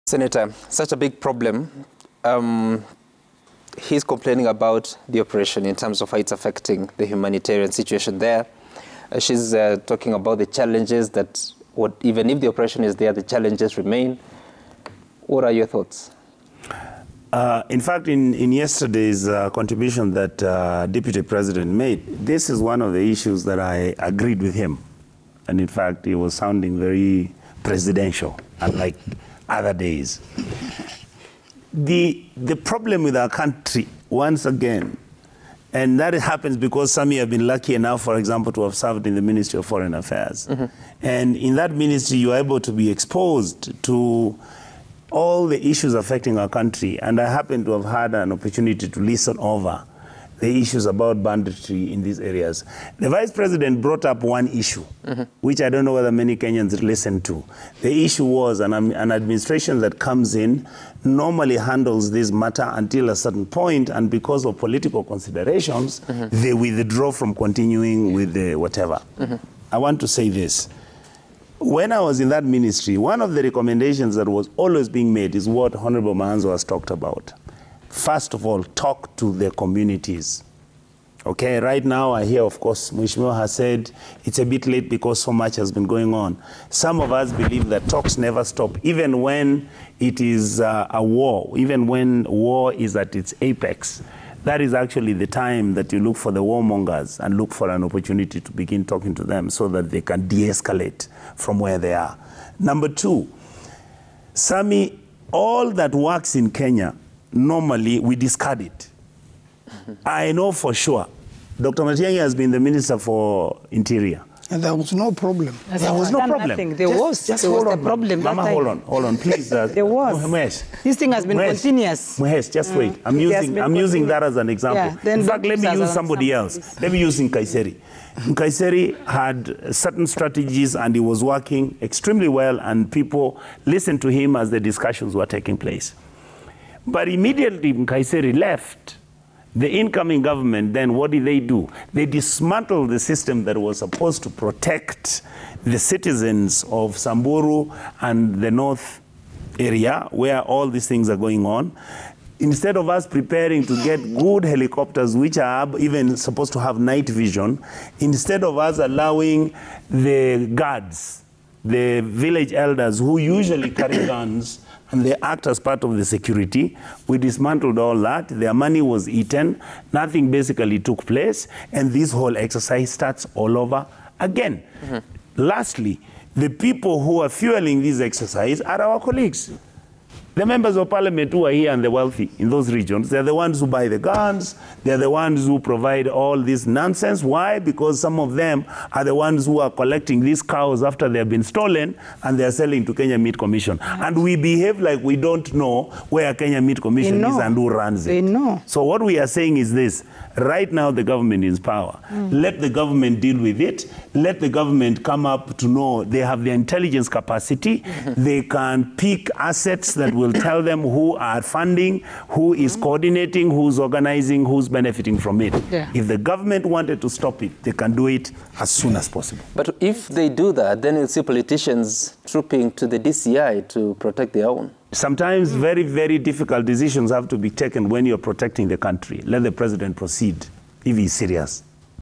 Senator, such a big problem. He's complaining about the operation in terms of how it's affecting the humanitarian situation there. She's talking about the challenges that, even if the operation is there, the challenges remain. What are your thoughts? In fact, in yesterday's contribution that Deputy President made, this is one of the issues that I agreed with him. And in fact, he was sounding very presidential, unlike other days. The problem with our country, once again, and that happens because some have been lucky enough, for example, to have served in the Ministry of Foreign Affairs. Mm-hmm. And in that ministry, you are able to be exposed to all the issues affecting our country. And I happen to have had an opportunity to listen over the issues about banditry in these areas. The Vice President brought up one issue, mm-hmm. which I don't know whether many Kenyans listen to. The issue was an administration that comes in normally handles this matter until a certain point, and because of political considerations, mm-hmm. they withdraw from continuing with the whatever. Mm-hmm. I want to say this. When I was in that ministry, one of the recommendations that was always being made is what Honorable Mahanzo has talked about. First of all, talk to the communities. Okay, right now I hear, of course, Mheshimiwa has said it's a bit late because so much has been going on. Some of us believe that talks never stop, even when it is a war, even when war is at its apex. That is actually the time that you look for the warmongers and look for an opportunity to begin talking to them so that they can de-escalate from where they are. Number two, Sami, all that works in Kenya, normally we discard it. I know for sure Dr. Matiang'i has been the Minister for Interior. And there was no problem. There was no problem. Nothing. There was the problem. Mama, hold on, please. There was. Muhesh, this thing has been continuous. Muhesh, just wait. I'm using that as an example. Yeah, in fact, let me use somebody else. Let me use Nkaiseri. Nkaiseri had certain strategies and he was working extremely well, and people listened to him as the discussions were taking place. But immediately Nkaiseri left, the incoming government, then what did they do? They dismantled the system that was supposed to protect the citizens of Samburu and the north area where all these things are going on. Instead of us preparing to get good helicopters, which are even supposed to have night vision, instead of us allowing the guards, the village elders who usually carry guns, and they act as part of the security, we dismantled all that. Their money was eaten. Nothing basically took place. And this whole exercise starts all over again. Mm-hmm. Lastly, the people who are fueling this exercise are our colleagues. The members of parliament who are here and the wealthy in those regions, they're the ones who buy the guns, they're the ones who provide all this nonsense. Why? Because some of them are the ones who are collecting these cows after they have been stolen and they're selling to Kenya Meat Commission. And we behave like we don't know where Kenya Meat Commission is and who runs it. They know. So what we are saying is this. Right now the government is power. Let the government deal with it. Let the government come up to know they have the intelligence capacity. They can pick assets that will tell them who are funding, who is coordinating, who's organizing, who's benefiting from it. Yeah. If the government wanted to stop it, they can do it as soon as possible. But if they do that, then you'll see politicians trooping to the DCI to protect their own. Sometimes very, very difficult decisions have to be taken when you're protecting the country. Let the president proceed if he's serious.